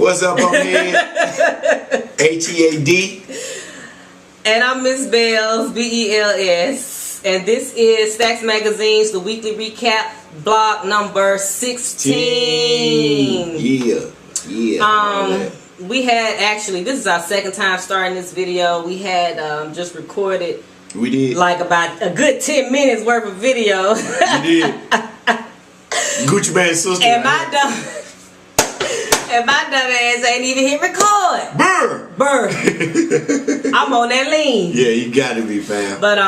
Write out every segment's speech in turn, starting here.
What's up, homie? HEAD. And I'm Ms. Bels, Bels. And this is Stacks Magazine's The Weekly Recap, blog number 16. Yeah. We had actually, this is our second time starting this video. We had just recorded. We did. Like about a good 10 minutes worth of video. We did. Gucci Man's sister. And my dumb ass ain't even hit record. Burr. I'm on that lean. Yeah, you gotta be, fam. But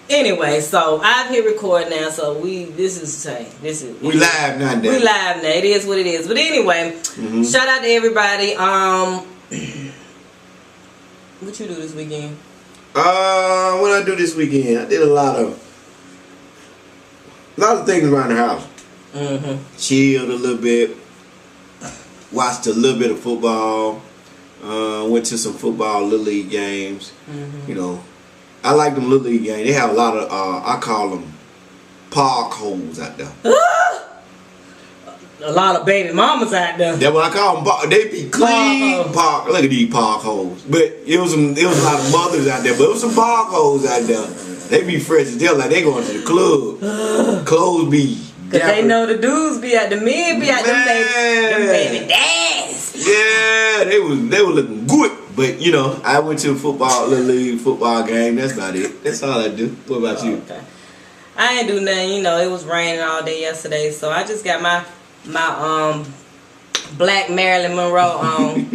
anyway, so I've hit record now. So we live now. We live now. It is what it is. But anyway, shout out to everybody. What you do this weekend? What I do this weekend? I did a lot of things around the house. Chilled a little bit. Watched a little bit of football. Went to some football Little League games. You know, I like them Little League games. They have a lot of I call them park holes out there. A lot of baby mamas out there. That's what I call them. They be clean park. Look at these park holes. But it was a lot of mothers out there. But it was some park holes out there. They be fresh as hell, like they going to the club. Clothes be. Cause they know the dudes be out, the men be out, them baby dads. Yeah, they were looking good. But you know, I went to a Little League football game. That's about it. That's all I do. What about you? Okay. I ain't do nothing. You know, it was raining all day yesterday, so I just got my black Marilyn Monroe on.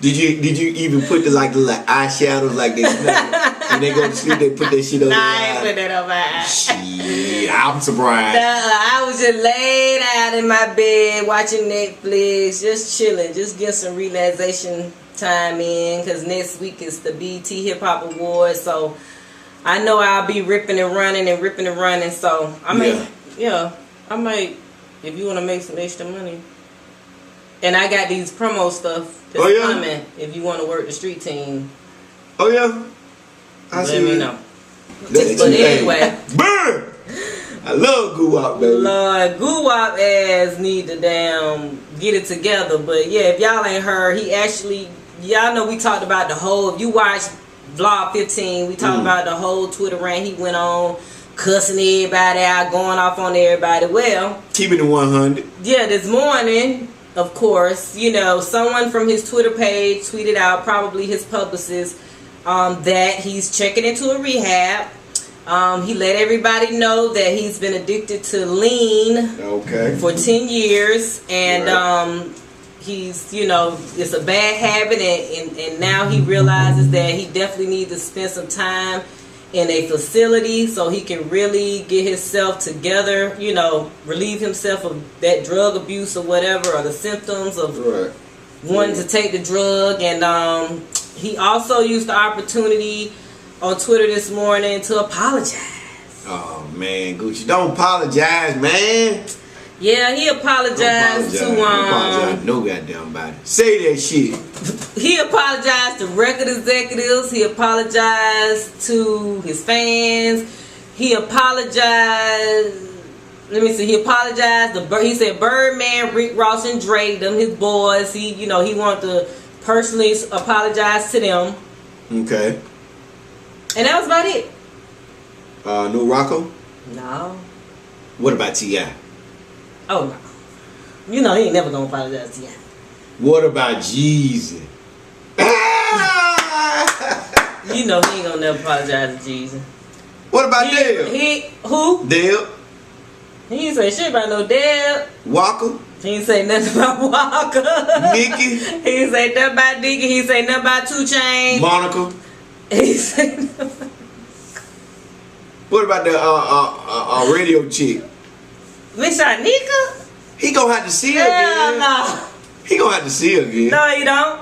Did you even put the little eyeshadows like they when they go to sleep they put that shit on their eyes? I ain't put that on my eyes. Shit, I'm surprised. I was just laid out in my bed watching Netflix, just chilling, just get some relaxation time in, because next week is the BET Hip Hop Awards, so I know I'll be ripping and running, so I might, if you want to make some extra money. And I got these promo stuff that's coming if you want to work the street team. Oh, yeah? Let me know. But anyway. Burn! I love Goo-Wop, baby. Lord, Goo-Wop ass need to damn get it together. But yeah, if y'all ain't heard, he actually, y'all know we talked about the whole, if you watch Vlog 15, we talked about the whole Twitter rant he went on, cussing everybody out, going off on everybody. Well, keeping it 100. Yeah, this morning, of course, you know, someone from his Twitter page tweeted out, probably his publicist, that he's checking into a rehab. He let everybody know that he's been addicted to lean for 10 years. And he's, you know, it's a bad habit. And now he realizes that he definitely needs to spend some time in a facility so he can really get himself together, you know, relieve himself of that drug abuse or whatever, or the symptoms of wanting to take the drug. And he also used the opportunity on Twitter this morning to apologize. Oh man, Gucci, don't apologize, man. Yeah, he apologized to no goddamn body. Say that shit. He apologized to record executives. He apologized to his fans. He apologized. Let me see. He apologized. He said Birdman, Rick Ross, and Drake, them his boys. He wanted to personally apologize to them. Okay. And that was about it. No Rocco? No. What about T.I.? Oh no. You know he ain't never gonna apologize to T.I. What about Jeezy? You know he ain't gonna never apologize to Jeezy. What about Dale? Who? Dale. He ain't say shit about no Dale. Walker. He ain't say nothing about Walker. Nikki. He ain't say nothing about Nikki. He ain't say nothing about 2 Chainz. Monica. He say nothing. What about the radio chick? Miss Shanika? He gonna have to see her again. No. He gonna have to see her again. No, he don't.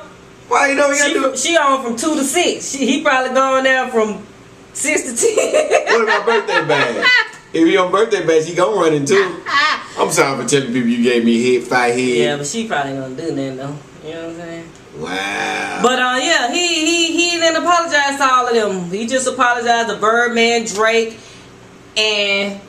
Why you don't? She on from 2 to 6. He probably going there from 6 to 10. What about birthday bash? If he on birthday bash, he gonna run in too. I'm sorry for telling people you gave me 5 head. Yeah, but she probably gonna do that though. You know what I'm saying? Wow. But yeah, he didn't apologize to all of them. He just apologized to Birdman, Drake, and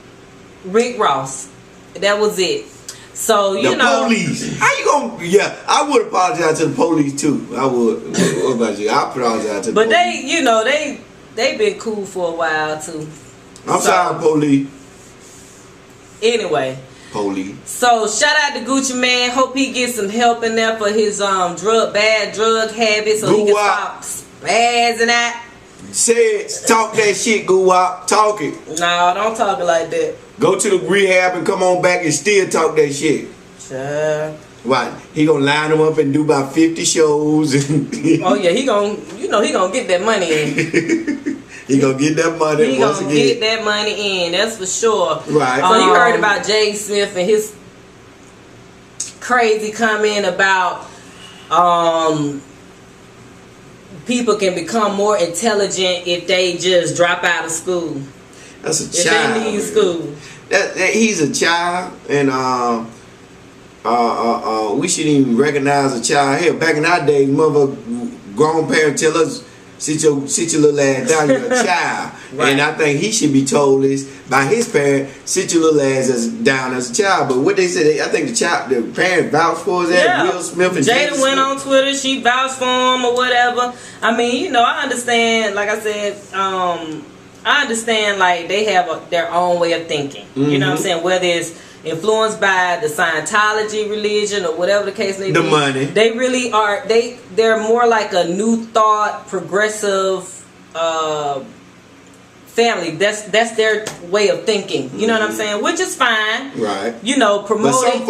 Rick Ross. That was it. So you know, police. How you gonna? Yeah, I would apologize to the police too. I would. What about you? I apologize to the but police. they, you know, they been cool for a while too. I'm sorry, police. Anyway. Police. So shout out to Gucci Man. Hope he gets some help in there for his bad drug habits, so he can stop spazzing out. Say it. Talk that shit, Goo-Wop. Talk it. No, don't talk it like that. Go to the rehab and come on back and still talk that shit. Sure. Right. He gonna line them up and do about 50 shows. Oh yeah, he gonna get that money in. He gonna get that money. He gonna get that money in. That's for sure. Right. So you heard about Jaden Smith and his crazy comment about people can become more intelligent if they just drop out of school. That's a child. If they leave school. He's a child, and we shouldn't even recognize a child. Hell, back in our day, grown parents tell us, sit your little ass down, you're a child. Right. And I think he should be told this by his parent, sit your little ass down as a child. But what they said, I think the parents vouched for that. Will Smith and Jada went on Twitter, she vouched for him or whatever. I mean, you know, I understand, like I said, I understand like they have their own way of thinking. Mm-hmm. You know what I'm saying? Whether it's influenced by the Scientology religion or whatever the case may be. The money. They really are. They're more like a new thought, progressive family. That's their way of thinking. You know what I'm saying? Which is fine. Right. You know, promoting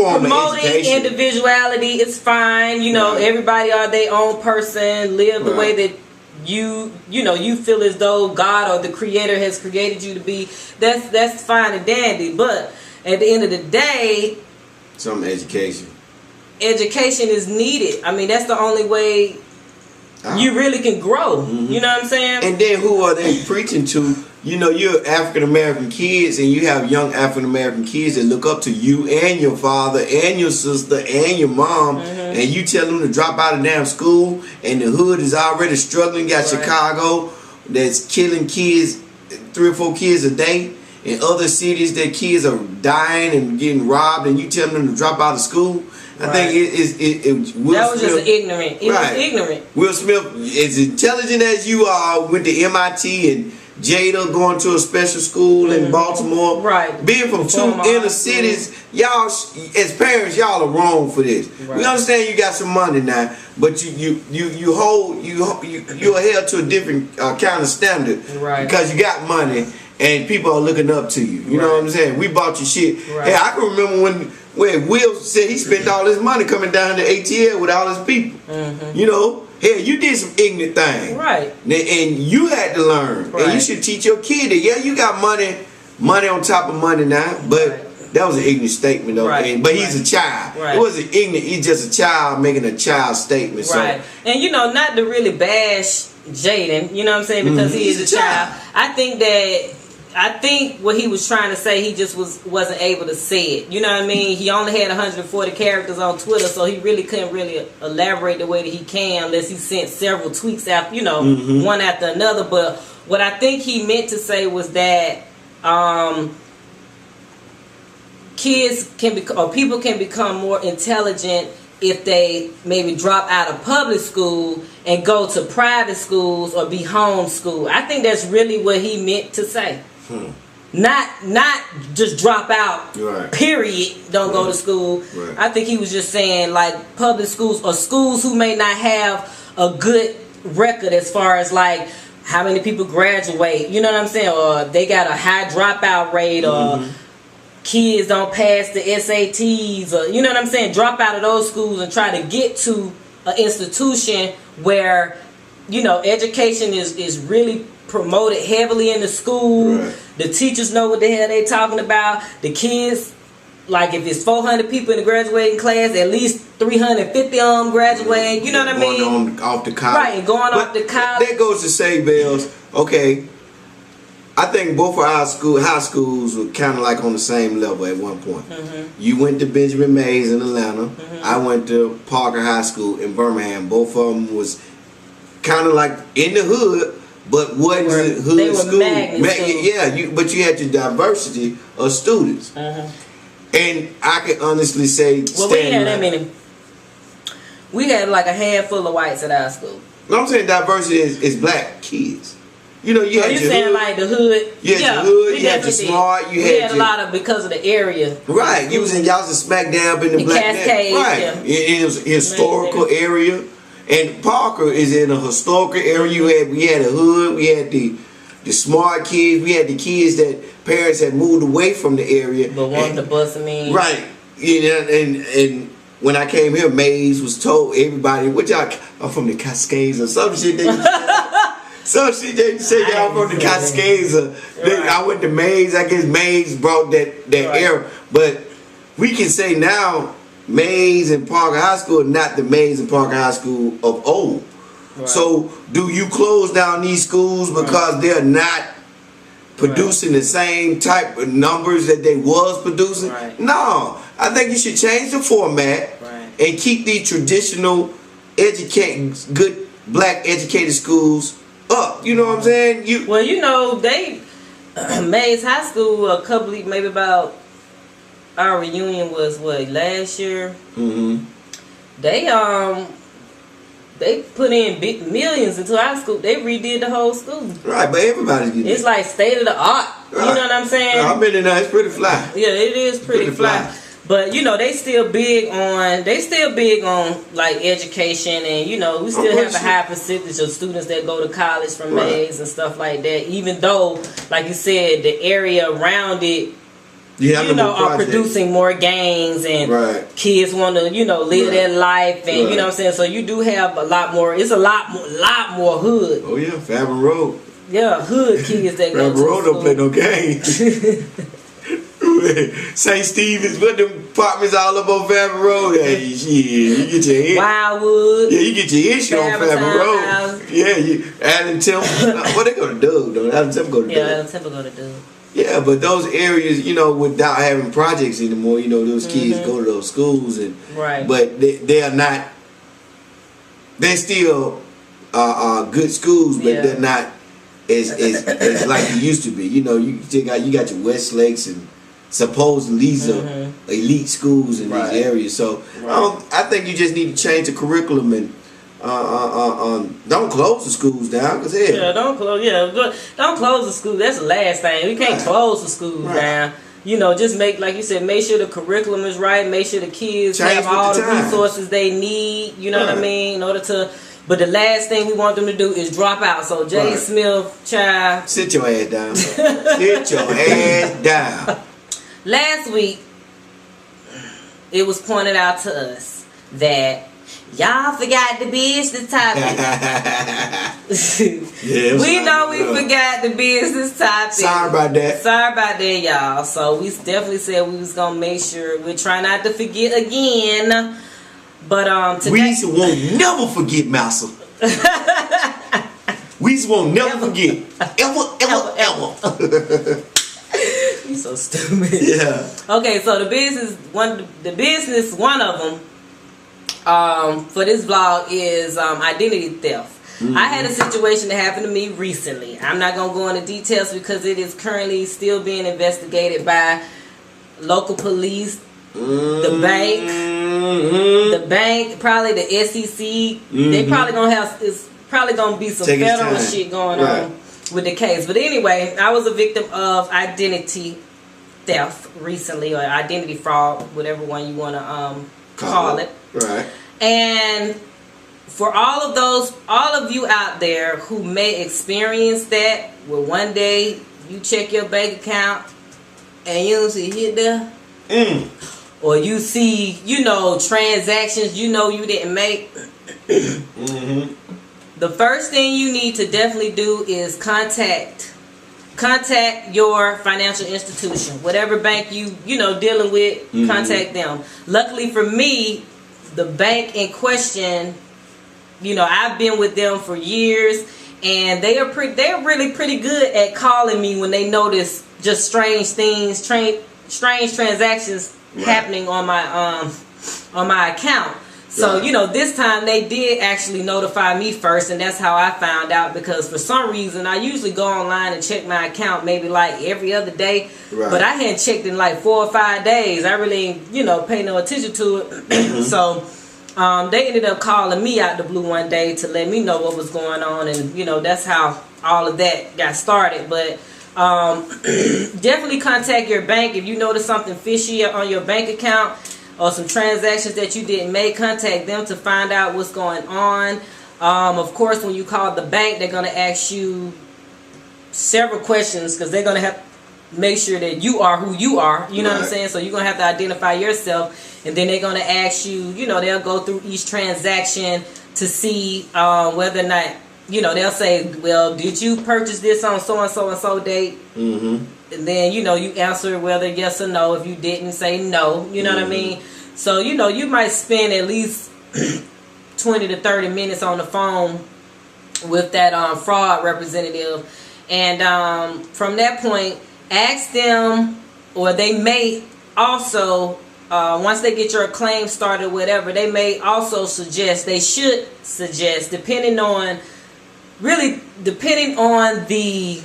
individuality is fine. You know, everybody are their own person. Live the way that you feel as though God or the Creator has created you to be. That's fine and dandy. But at the end of the day, some education is needed. I mean, that's the only way you really can grow. Mm-hmm. You know what I'm saying? And then who are they preaching to? You know, you're African American kids, and you have young African American kids that look up to you and your father and your sister and your mom, and you tell them to drop out of damn school, and the hood is already struggling. You got Chicago that's killing kids, 3 or 4 kids a day. In other cities, their kids are dying and getting robbed, and you tell them to drop out of school. I think Will that was Smith, just ignorant. It was ignorant. Will Smith, as intelligent as you are, went to MIT, and Jada going to a special school in Baltimore. Right. Being from 2 inner cities, y'all, as parents, y'all are wrong for this. Right. We understand you got some money now, but you're held to a different kind of standard. Right. Because you got money. And people are looking up to you. You know what I'm saying? We bought your shit. Right. Hey, I can remember when Will said he spent all his money coming down to ATL with all his people. Mm-hmm. You know, hey, you did some ignorant things. Right. And you had to learn. Right. And you should teach your kid that, yeah, you got money on top of money now, but that was an ignorant statement though. Right. But he's a child. Right. It wasn't ignorant. He's just a child making a child statement. Right. So, and you know, not to really bash Jaden, you know what I'm saying, because he is a child. I think what he was trying to say, he just wasn't able to say it. You know what I mean? He only had 140 characters on Twitter, so he really couldn't really elaborate the way that he can unless he sent several tweets after, one after another. But what I think he meant to say was that people can become more intelligent if they maybe drop out of public school and go to private schools or be homeschooled. I think that's really what he meant to say. Not just drop out. Right. Period. Don't go to school. Right. I think he was just saying like public schools or schools who may not have a good record as far as like how many people graduate. You know what I'm saying? Or they got a high dropout rate, or kids don't pass the SATs, or you know what I'm saying? Drop out of those schools and try to get to an institution where education is really promoted heavily in the school. Right. The teachers know what the hell they talking about. The kids, like if it's 400 people in the graduating class, at least 350 of them graduate. You know what I mean? Going off to college. Right, going off to college. That goes to say, Bels, okay, I think both of our high schools were kind of like on the same level at one point. Mm-hmm. You went to Benjamin Mays in Atlanta. Mm-hmm. I went to Parker High School in Birmingham. Both of them was kind of like in the hood, but wasn't hood school. Yeah, but you had your diversity of students. Mm-hmm. And I can honestly say, well, we had that many. We had like a handful of whites at our school. No, I'm saying diversity is black kids. You know, you had your saying hood. like the hood? You had your hood. You had your smart. You had a lot of because of the area. Right. You was in y'all was smack dab in the black Cascade. Right. Yeah. It was a historical area, and Parker is in a historical area. We had a hood. We had the smart kids. We had the kids that parents had moved away from the area, but wanted to bust them in. Right. You know, and when I came here, Mays was told everybody, "What y'all? I'm from the Cascades or some shit." Some shit they say y'all from the Cascades. I went to Mays. I guess Mays brought that era. But we can say now, Mays and Parker High School are not the Mays and Parker High School of old. Right. So do you close down these schools because they're not producing the same type of numbers that they was producing? Right. No. I think you should change the format and keep the traditional good black educated schools up. You know what I'm saying? Well, you know, they Mays High School maybe about our reunion was what, last year? Mm-hmm. They put in big millions into our school. They redid the whole school. Right, but everybody's getting it's like state of the art. Right. You know what I'm saying? I've been in there. It's pretty fly. Yeah, it is pretty fly. But you know, they still big on like education, and you know, we still have a high percentage of students that go to college from Mays and stuff like that. Even though, like you said, the area around it, are producing more gangs, and kids want to, live their life, and you know what I'm saying. So you do have a lot more. It's a lot more hood. Oh yeah, Faber Road. Yeah, hood kids that go to Faber Road don't play no games. St. Stephen's, put them apartments all up on Faber Road. Hey, shit, you get your issue. Wildwood. Yeah, you get your issue on Faber Road. House. Yeah, Adam Temple. Well, they go to Doug though. Adam Temple go to Doug. Yeah, Adam Temple go to Doug. Yeah, but those areas, without having projects anymore, those kids go to those schools, and but they are not. They're still good schools, but they're not as like they used to be. You still got your Westlakes and supposedly these are elite schools in these areas. So I think you just need to change the curriculum and don't close the schools down, cause don't close the school. That's the last thing. We can't close the schools down. Just make, like you said, make sure the curriculum is right. Make sure the kids have all the resources they need. You know what I mean? In order to. But the last thing we want them to do is drop out. So Jay Smith, child, sit your ass down. Sit your ass down. Last week, it was pointed out to us that y'all forgot the business topic. We know we forgot the business topic. Sorry about that, y'all. So we definitely said we was gonna make sure we try not to forget again. But today we won't never forget, Massa. We won't never forget, ever. You so stupid. Yeah. Okay, so the business one of them for this vlog is identity theft. Mm-hmm. I had a situation that happened to me recently. I'm not gonna go into details because it is currently still being investigated by local police, the bank, probably the SEC. They probably gonna have. It's probably gonna be some federal shit going on with the case. But anyway, I was a victim of identity theft recently, or identity fraud, whatever one you want to call it. Right. And for all of you out there who may experience that, where one day you check your bank account and you don't see hit there, or you see, transactions you didn't make. The first thing you need to definitely do is contact your financial institution, whatever bank you dealing with. Contact them. Luckily for me, the bank in question, I've been with them for years, and they're really pretty good at calling me when they notice just strange things, strange transactions happening on my account. So, this time they did actually notify me first, and that's how I found out, because for some reason I usually go online and check my account maybe like every other day, but I hadn't checked in like 4 or 5 days. I really ain't, pay no attention to it. So they ended up calling me out the blue one day to let me know what was going on, and that's how all of that got started. But definitely contact your bank if you notice something fishy on your bank account, or some transactions that you didn't make. Contact them to find out what's going on. Of course, when you call the bank, they're going to ask you several questions, because they're going to have to make sure that you are who you are. You know what I'm saying? So you're going to have to identify yourself, and then they're going to ask you, they'll go through each transaction to see whether or not, they'll say, well, did you purchase this on so-and-so and so date? Mm-hmm. And then, you answer whether yes or no. If you didn't, say no. You know what I mean? So, you might spend at least 20 to 30 minutes on the phone with that fraud representative. And from that point, ask them, or they may also, once they get your claim started, whatever, they may also suggest, they should suggest, depending on the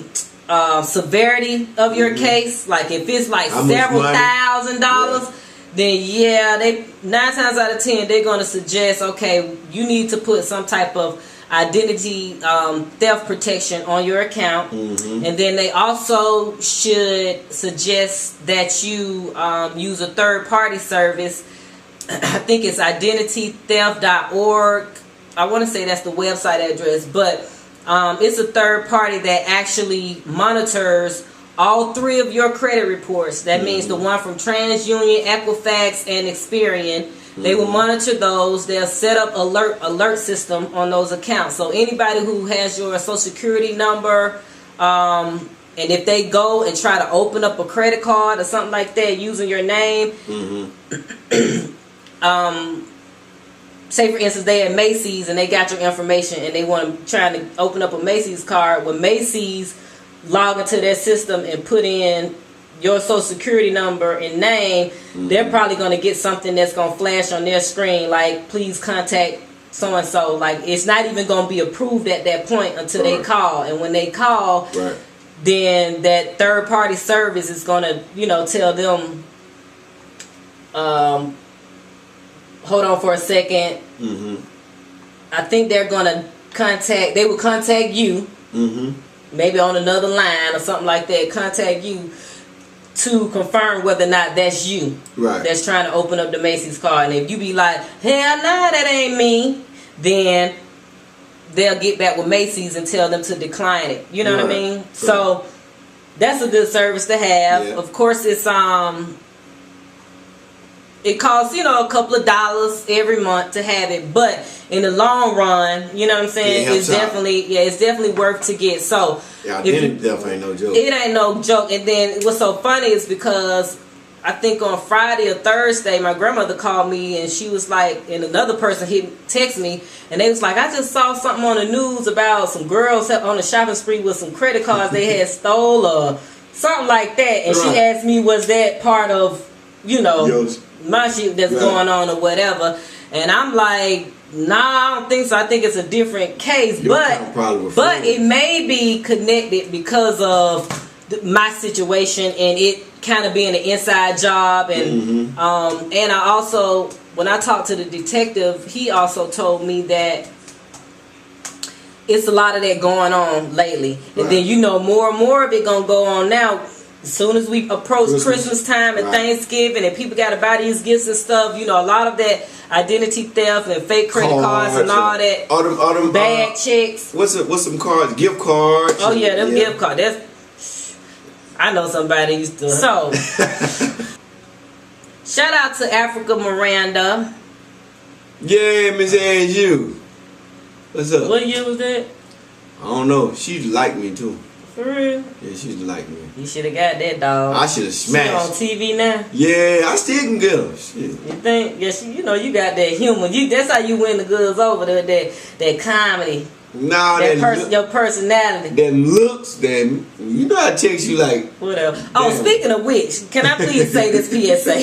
severity of your case. Like if it's like several $1,000s, then they 9 times out of 10 they're going to suggest, okay, you need to put some type of identity theft protection on your account. And then they also should suggest that you use a third-party service. I think it's identitytheft.org. I want to say that's the website address, but it's a third party that actually monitors all 3 of your credit reports. That means the one from TransUnion, Equifax, and Experian. They will monitor those. They'll set up alert system on those accounts. So anybody who has your social security number, and if they go and try to open up a credit card or something like that using your name, say for instance they at Macy's and they got your information and they want to try to open up a Macy's card, when Macy's log into their system and put in your social security number and name, they're probably going to get something that's going to flash on their screen like, please contact so and so. Like, it's not even going to be approved at that point until they call. And when they call, then that third party service is going to tell them, hold on for a second. I think they're gonna they will contact you, maybe on another line or something like that. Contact you to confirm whether or not that's you that's trying to open up the Macy's card. And if you be like, hell nah, that ain't me, then they'll get back with Macy's and tell them to decline it. You know what I mean? So that's a good service to have. Of course, it's it costs, a couple of dollars every month to have it, but in the long run, you know what I'm saying, it's definitely worth to get. So identity theft ain't no joke. It ain't no joke. And then what's so funny is because I think on Friday or Thursday, my grandmother called me and she was like, and another person text me, and they was like, I just saw something on the news about some girls on a shopping spree with some credit cards they had stole or something like that. And she asked me, was that part of, my shit that's going on or whatever. And I'm like, nah, I don't think so. I think it's a different case. But it may be connected because of my situation and it kind of being an inside job. And and I also, when I talked to the detective, he also told me that it's a lot of that going on lately. And then more and more of it gonna go on now. As soon as we approach Christmas time and Thanksgiving and people got to buy these gifts and stuff, a lot of that identity theft and fake credit cards and all that, all them bad checks. What's some cards? Gift cards. Oh yeah, them gift cards. I know somebody used to. So shout out to Africa Miranda. Yeah, Miss Angie. What's up? What year was that? I don't know. She liked me too. For real? Yeah, she liked me. You should have got that dog. I should have smashed. She on TV now? Yeah, I still can get her. Shit. You think? Yeah, you got that humor. That's how you win the girls over there. That comedy. Nah, your personality. Them looks, then I text you like whatever. Oh, speaking of which, can I please say this PSA?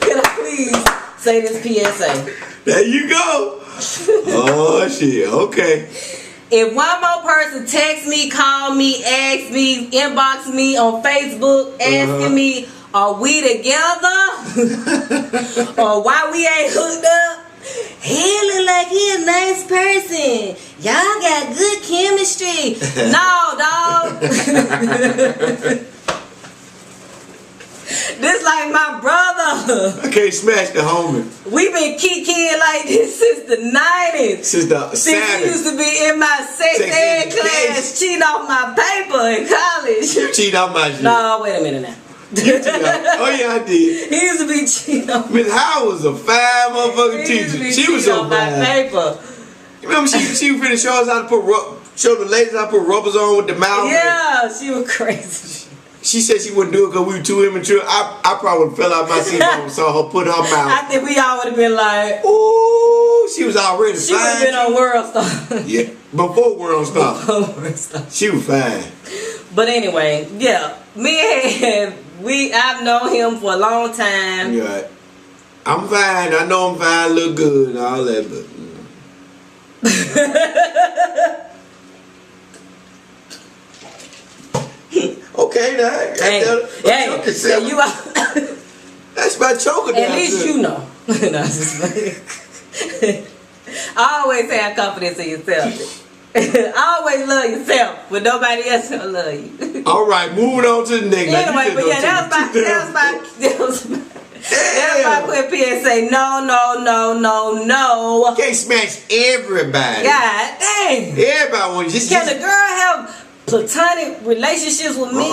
Can I please Say this PSA. There you go. Oh shit. Okay. If one more person text me, call me, ask me, inbox me on Facebook, asking me, are we together? Or why we ain't hooked up? He look like he a nice person. Y'all got good chemistry. No, dog. This like my brother. I can't smash the homie. We been kicking like this since the 90s. Since he used to be in my sex ed class, cheating off my paper in college. You cheat off my shit. No, wait a minute now. Oh yeah, I did. He used to be cheating on Miss Howard was a fine motherfucking teacher. She was so fine. My paper. You remember she was finna show us how to show the ladies how to put rubbers on with the mouth. Yeah, she was crazy. She said she wouldn't do it because we were too immature. I probably would have fell out my seat when I saw her put her mouth. I think we all would have been like, ooh, she was already fine. She would have been on World Star. Yeah, before World Star. She was fine. But anyway, yeah, I've known him for a long time. You're right. I'm fine. I know I'm fine. Look good and all that, but. Okay, now. Hey, you are. That's my choker. At least you know. I always have confidence in yourself. Always love yourself, but nobody else will love you. All right, moving on to the next. Anyway, but yeah, that was my quick PSA. No. Can't smash everybody. God dang. Everybody wants just. Can a girl have platonic relationships with me?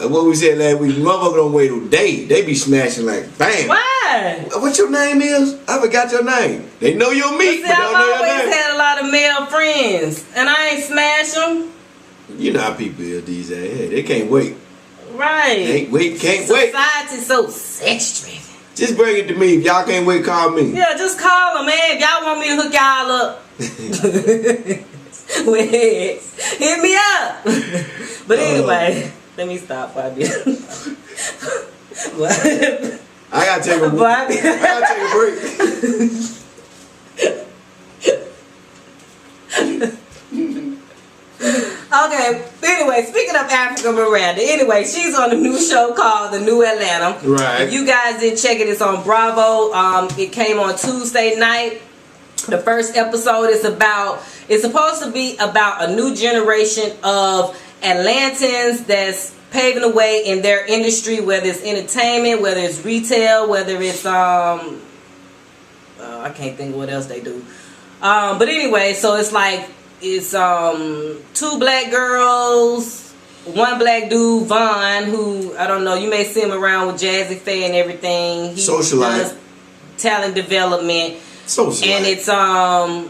What we said last week, motherfucker don't wait a day. They be smashing like bam. Why? What your name is? I forgot your name. They know your meat, but don't know your name. I've always had a lot of male friends, and I ain't smash them. You know how people is these days. Hey, they can't wait. Right. Can't wait. Society's so sex driven. Just bring it to me. If y'all can't wait, call me. Yeah, just call them, man. If y'all want me to hook y'all up. Hit me up. But anyway, let me stop for a bit. I gotta take a break. Okay, anyway, speaking of Africa Miranda, anyway, she's on a new show called The New Atlanta. Right. If you guys didn't check it, it's on Bravo. It came on Tuesday night. The first episode is it's supposed to be about a new generation of Atlantans that's paving the way in their industry, whether it's entertainment, whether it's retail, whether it's I can't think of what else they do. But anyway, so it's two black girls, one black dude, Vaughn, who I don't know, you may see him around with Jazzy Faye and everything. He does talent development. Socialite. And it's a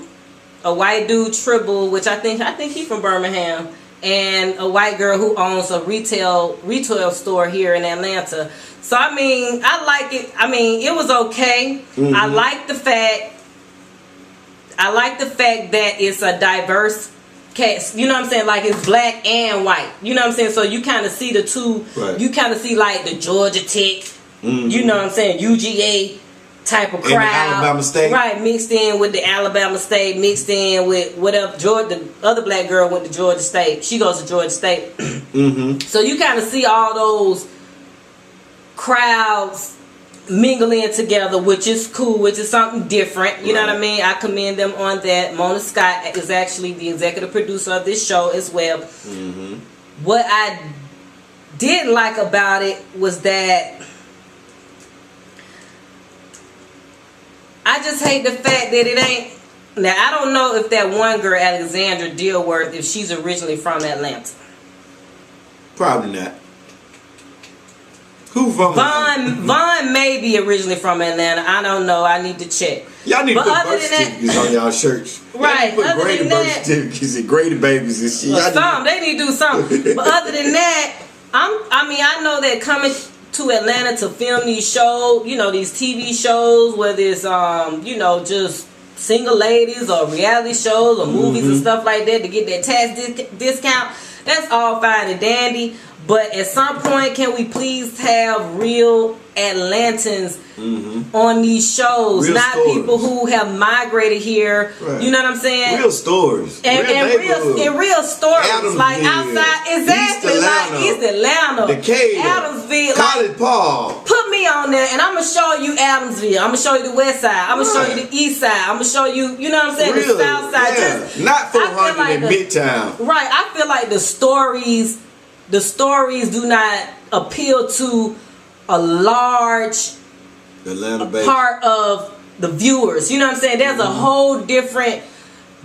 white dude, Tribble, which I think he's from Birmingham, and a white girl who owns a retail store here in Atlanta. So I mean, I like it. I mean, it was okay. Mm-hmm. I like the fact that it's a diverse cast. You know what I'm saying? Like it's black and white. You know what I'm saying? So you kind of see the two. Right. You kind of see like the Georgia Tech. Mm-hmm. You know what I'm saying? UGA type of crowd. And Alabama State. Right, mixed in with the Alabama State, mixed in with whatever. The other black girl went to Georgia State. She goes to Georgia State. Mm-hmm. So you kind of see all those crowds mingle in together, which is cool, which is something different. You know what I mean? I commend them on that. Mona Scott is actually the executive producer of this show as well. Mm-hmm. What I didn't like about it was that I just hate the fact that it ain't. Now, I don't know if that one girl, Alexandra Dilworth, if she's originally from Atlanta. Probably not. Who from Atlanta? Vaughn may be originally from Atlanta. I don't know. I need to check. Y'all need to put birth certificates on y'all shirts. Right. Y'all need to put graded birth certificates and graded babies and shit. They need to do something. But other than that, I know that coming to Atlanta to film these shows, these TV shows, whether it's just single ladies or reality shows or movies and stuff like that to get that tax discount, that's all fine and dandy. But at some point, can we please have real Atlantans on these shows? Real not stories. people who have migrated here. Right. You know what I'm saying? Real stories. And real stories. Adamsville, like outside, exactly. East Atlanta. Decatur. Adamsville. College Park. Put me on there and I'm going to show you Adamsville. I'm going to show you the west side. I'm going to show you the east side. I'm going to show you, you know what I'm saying, Real, the south side. yeah. Just, not 400 in Midtown. Right. I feel like the stories do not appeal to a large part of the viewers. You know what I'm saying? There's a whole different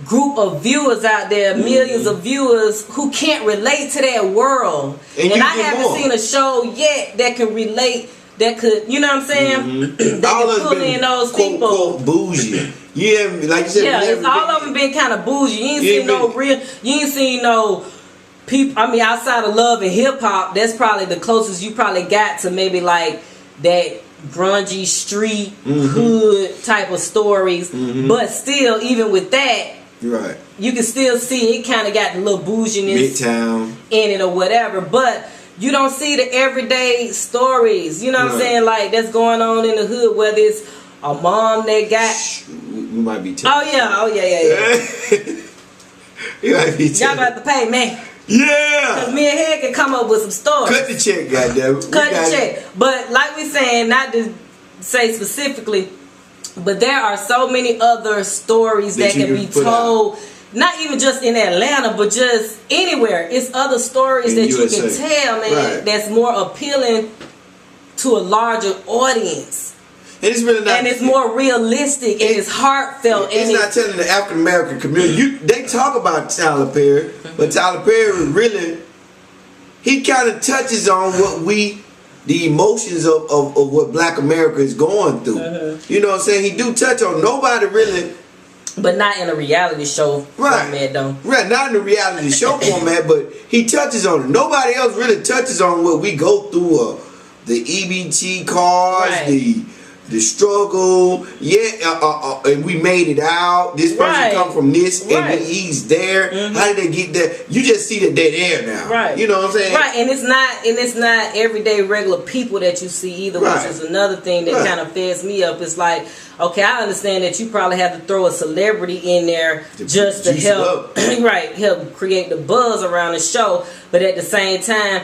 group of viewers out there, millions of viewers who can't relate to that world. And I haven't seen a show yet that can relate, that could, you know what I'm saying? That can pull in those people. Quote, bougie. Yeah, like you said, it's all of them been kind of bougie. You ain't seen no people. I mean, outside of love and hip hop, that's probably the closest you probably got to maybe like that grungy street hood type of stories. But still, even with that, right, you can still see it kind of got the little bouginess Midtown in it or whatever. But you don't see the everyday stories. You know what I'm saying? Like that's going on in the hood, whether it's a mom that got. We might be. Oh yeah. You might be. Y'all about to pay me. Yeah. Cause me and Head can come up with some stories. Cut the check, goddamn. Cut the check. But like we saying, not to say specifically, but there are so many other stories that can be told. Not even just in Atlanta, but just anywhere. It's other stories that you can tell, man, that's more appealing to a larger audience. And it's really not. And it's more realistic and it's heartfelt. It's not telling the African American community. They talk about Tyler Perry, but Tyler Perry really, he kind of touches on what the emotions of what Black America is going through. You know what I'm saying? He do touch on. Nobody really. But not in a reality show format, though. Right, not in a reality show format, but he touches on it. Nobody else really touches on what we go through. The EBT cars, the struggle, and we made it out. This person come from this, and he's there. How did they get there? You just see that they're there now. Right. You know what I'm saying? Right, and it's not everyday regular people that you see either, which is another thing that kind of feds me up. It's like, okay, I understand that you probably have to throw a celebrity in there just to help, help create the buzz around the show, but at the same time,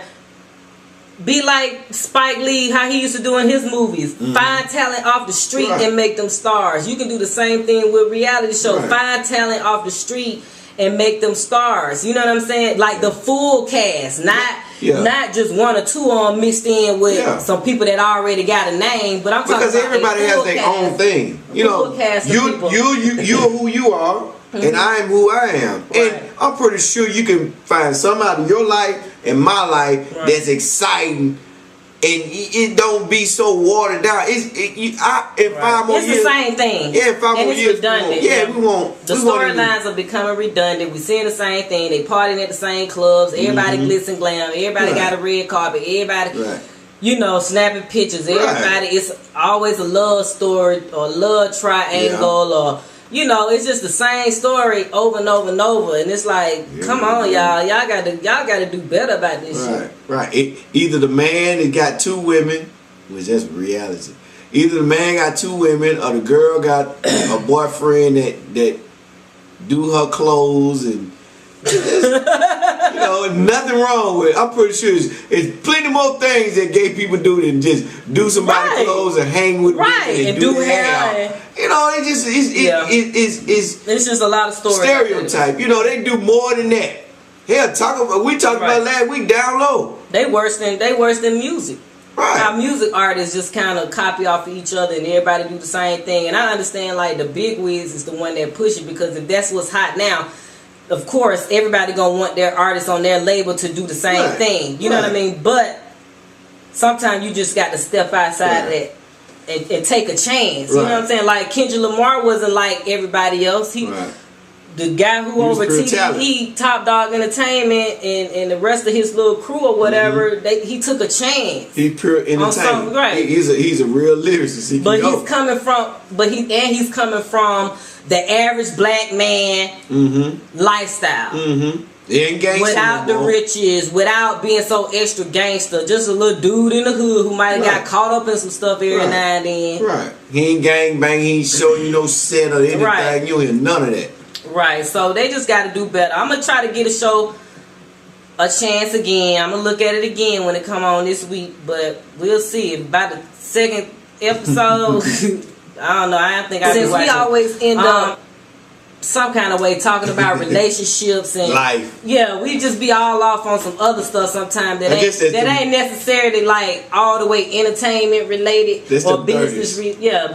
be like Spike Lee, how he used to do in his movies. Find talent off the street and make them stars. You can do the same thing with reality shows. Find talent off the street and make them stars. You know what I'm saying? Like the full cast, not just one or two on mixed in with some people that already got a name. But I'm talking because everybody has their own thing. You know, you are who you are. And I am who I am. And I'm pretty sure you can find some out of your life and my life that's exciting. And it don't be so watered down. In 5 more years. It's the same thing. Yeah, in 5 more years. Redundant. We won't. The storylines are becoming redundant. We seeing the same thing. They partying at the same clubs. Everybody glitz and glam. Everybody got a red carpet. Everybody, you know, snapping pictures. Everybody, it's always a love story or love triangle or... You know, it's just the same story over and over and over, and it's like, come on, y'all gotta do better about this shit. Right. Either the man has got 2 women, which that's reality. Either the man got 2 women, or the girl got a boyfriend that do her clothes and. You know, nothing wrong with it. I'm pretty sure it's plenty more things that gay people do than just do somebody's clothes and hang with women and do hair. You know, it's just a lot of stories. Stereotype. You know, they do more than that. Hell, we talked about last week down low. They worse than music. Right. How music artists just kind of copy off of each other and everybody do the same thing. And I understand like the big wigs is the one that push it, because if that's what's hot now, of course, everybody gonna want their artist on their label to do the same thing. You know what I mean? But sometimes you just got to step outside of that and take a chance. You know what I'm saying? Like Kendrick Lamar wasn't like everybody else. The guy who over TDE, Top Dog Entertainment, and the rest of his little crew or whatever, he took a chance. He's pure entertainment. He's a real lyricist. But he's coming from the average black man lifestyle. They ain't gangster without no the more. riches, without being so extra gangster. Just a little dude in the hood who might have got caught up in some stuff every now and then. Right. He ain't gang bang. He ain't showing you no set or anything. Right. You ain't none of that. Right. So they just got to do better. I'm gonna try to get a show a chance again. I'm gonna look at it again when it come on this week, but we'll see. If by the second episode, I don't know. I don't think I since we always end up some kind of way talking about relationships and life. Yeah, we just be all off on some other stuff sometimes that ain't necessarily like all the way entertainment related or business.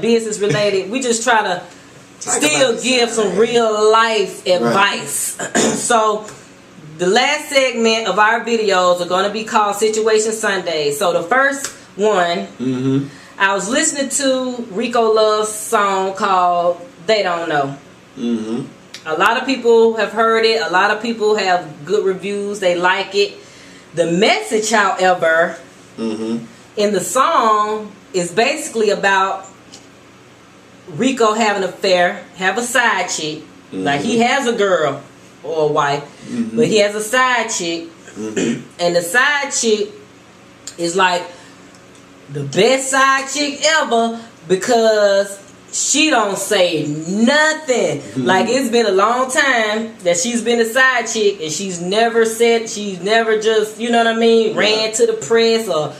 Business related. We just try to still give some real life advice. Right. So the last segment of our videos are going to be called Situation Sunday. So the first one, I was listening to Rico Love's song called They Don't Know. A lot of people have heard it. A lot of people have good reviews. They like it. The message, however, in the song is basically about Rico having an affair, have a side chick. Like he has a girl or a wife, but he has a side chick. And the side chick is like the best side chick ever because she don't say nothing. Like it's been a long time that she's been a side chick and she's never just, you know what I mean, ran to the press or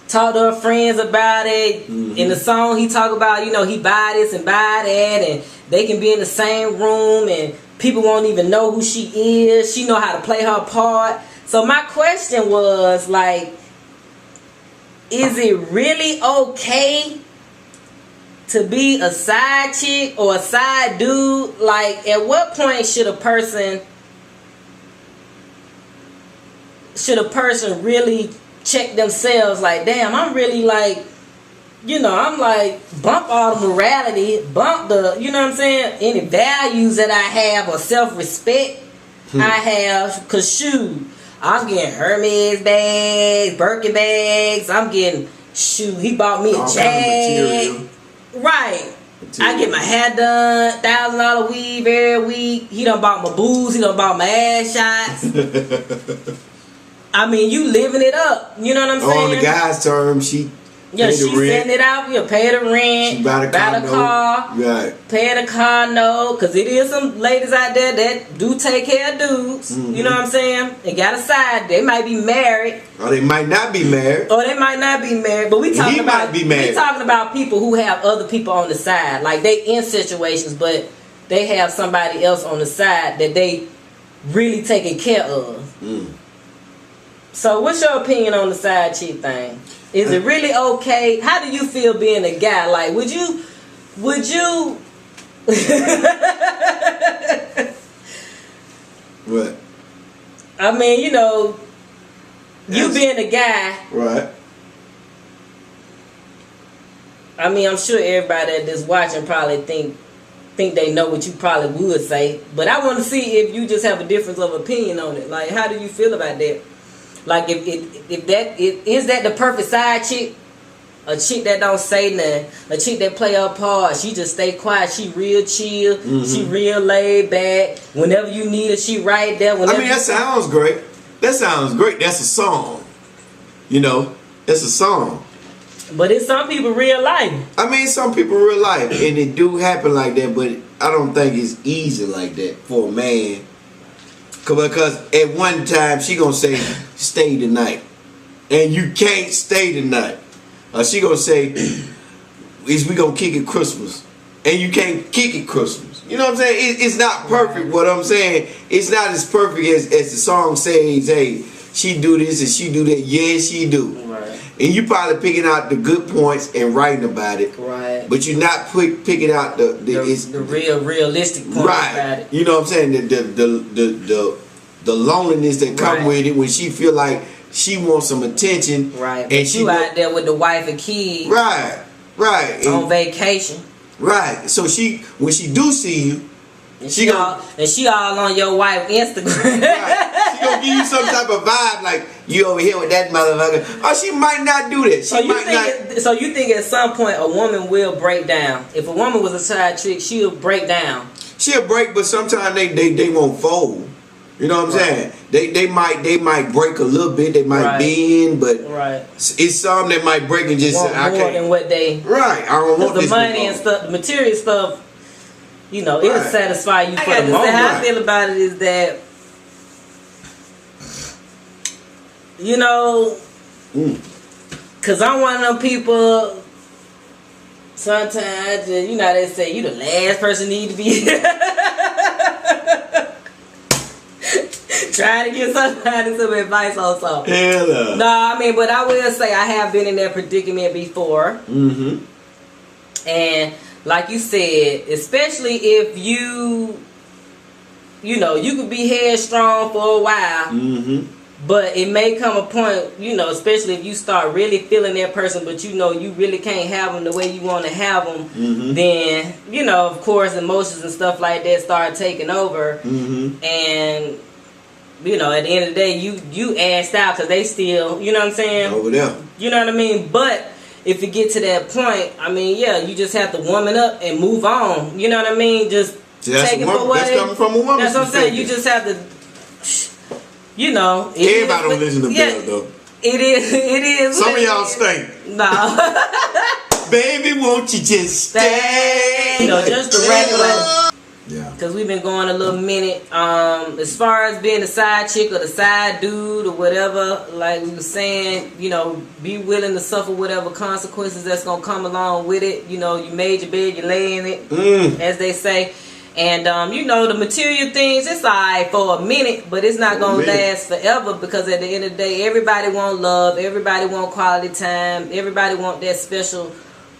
talked to her friends about it. In the song he talk about, you know, he buy this and buy that and they can be in the same room and people won't even know who she is. She know how to play her part. So my question was like, is it really okay to be a side chick or a side dude? Like, at what point should a person really check themselves? Like, damn, I'm really like, you know, I'm like, bump all the morality, bump the, you know what I'm saying, any values that I have or self-respect I have. Cause shoot, I'm getting Hermes bags, Birkin bags. I'm getting, shoot, he bought me a Jag. Right. I get my hair done, $1,000 weave every week. He done bought my booze. He done bought my ass shots. I mean, you living it up. You know what I'm saying? On the guy's term, she she sending it out. You pay the rent. She buy the car. Right. Pay the car note. Because it is some ladies out there that do take care of dudes. You know what I'm saying? They got a side. They might be married. Or they might not be married. But we talking about people who have other people on the side. Like they in situations, but they have somebody else on the side that they really taking care of. So what's your opinion on the side chick thing? Is it really okay? How do you feel being a guy? Like, would you What? I mean, you know, you being a guy. Right. I mean, I'm sure everybody that's watching probably think they know what you probably would say. But I want to see if you just have a difference of opinion on it. Like, how do you feel about that? Like, if that the perfect side chick? A chick that don't say nothing. A chick that play her part. She just stay quiet. She real chill. She real laid back. Whenever you need her, she right there. I mean, that sounds great. That's a song. You know, that's a song. But it's some people real life. I mean, some people real life. And it do happen like that. But I don't think it's easy like that for a man. Because at one time she gonna say, stay tonight. And you can't stay tonight. She gonna say, we gonna kick it Christmas. And you can't kick it Christmas. You know what I'm saying? It's not perfect. What I'm saying, it's not as perfect as the song says, hey, she do this and she do that. Yes, she do. Right. And you probably picking out the good points and writing about it. Right. But you're not picking out the realistic points about it. You know what I'm saying? The loneliness that come with it when she feel like she wants some attention. Right. And she out there with the wife and kids. Right. Right. On vacation. Right. So when she do see you, and she all on your wife's Instagram. Right. She gonna give you some type of vibe like you over here with that motherfucker. Or she might not do that. So you think at some point a woman will break down? If a woman was a side chick, she'll break down. She'll break, but sometimes they won't fold. You know what I'm saying? They might break a little bit. They might bend, but it's some that might break and just want more than what they. Right. I don't want the this money and stuff, the material stuff. You know, it'll satisfy you for the moment. How I feel about it is that, you know, because I'm one of them people. Sometimes, you know, they say you the last person need to be trying to get somebody some advice on something. Hell no, I mean, but I will say I have been in that predicament before. Mm-hmm. And like you said, especially if you know, you could be headstrong for a while. Mm-hmm. But it may come a point, you know, especially if you start really feeling that person, but you know you really can't have them the way you want to have them, then, you know, of course, emotions and stuff like that start taking over. Mm-hmm. And, you know, at the end of the day, you asked out because they still, you know what I'm saying? Over there. You know what I mean? But if you get to that point, I mean, yeah, you just have to warm it up and move on. You know what I mean? Just take it for what that's coming from a woman. That's what I'm saying. You just have to... You know, everybody don't listen to Bels though. It is. Some of y'all stink. No. Baby, won't you just stay? You know, just the regular. Yeah. Because we've been going a little minute. As far as being the side chick or the side dude or whatever, like we were saying, you know, be willing to suffer whatever consequences that's gonna come along with it. You know, you made your bed, you lay in it, as they say. And, you know, the material things, it's alright for a minute, but it's not going to last forever because at the end of the day, everybody want love, everybody want quality time, everybody want that special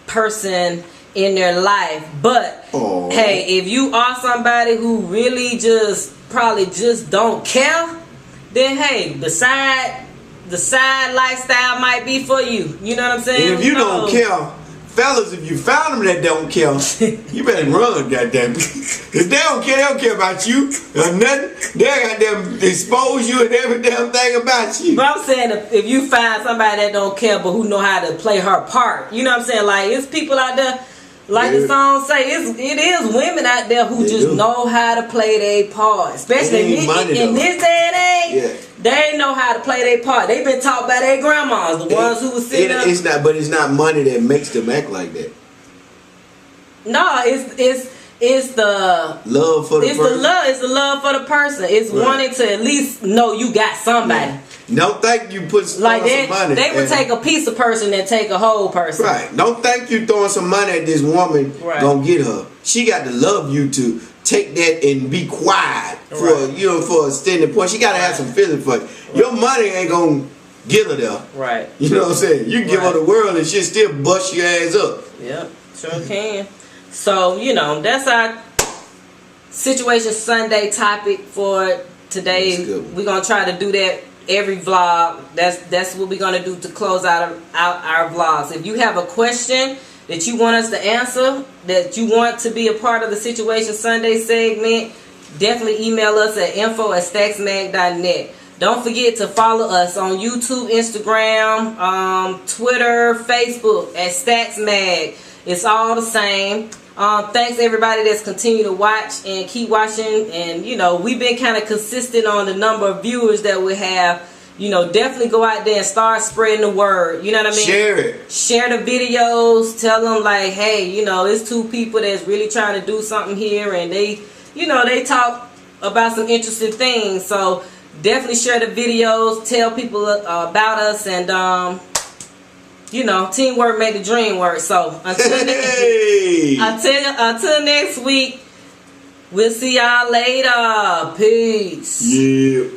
person in their life. But, hey, if you are somebody who really probably just don't care, then, hey, the side lifestyle might be for you. You know what I'm saying? And if you don't care... Fellas, if you found them that don't care, you better run, goddamn. Because they don't care about you or nothing. They got them expose you and every damn thing about you. But I'm saying if you find somebody that don't care but who know how to play her part, you know what I'm saying? Like, it's people out there, like the song say, it is women out there who know how to play their part. Especially in this day and age. Yeah. They know how to play their part. They've been taught by their grandmas, the ones who was sitting up. But it's not money that makes them act like that. No, it's the love for the person. It's the love for the person. It's wanting to at least know you got somebody. Yeah. Don't think you put some money. They would take a piece of person and take a whole person. Right. Don't think you throwing some money at this woman gonna get her. She got to love you to take that and be quiet for for a standing point. She gotta have some feeling for it. Your money ain't gonna get her there. Right. You know what I'm saying? You can give her the world and she'll still bust your ass up. Yep, sure can. So, you know, that's our Situation Sunday topic for today. We're gonna try to do that every vlog. That's what we're gonna do to close out our vlogs. If you have a question that you want us to answer, that you want to be a part of the Situation Sunday segment, definitely email us at info@stacksmag.net. Don't forget to follow us on YouTube, Instagram, Twitter, Facebook at StacksMag. It's all the same. Thanks everybody that's continued to watch and keep watching. And, you know, we've been kind of consistent on the number of viewers that we have. You know, definitely go out there and start spreading the word. You know what I mean? Share it. Share the videos. Tell them, like, hey, you know, it's two people that's really trying to do something here. And they, you know, they talk about some interesting things. So definitely share the videos. Tell people about us. And, you know, teamwork make the dream work. So until next week, we'll see y'all later. Peace. Yeah.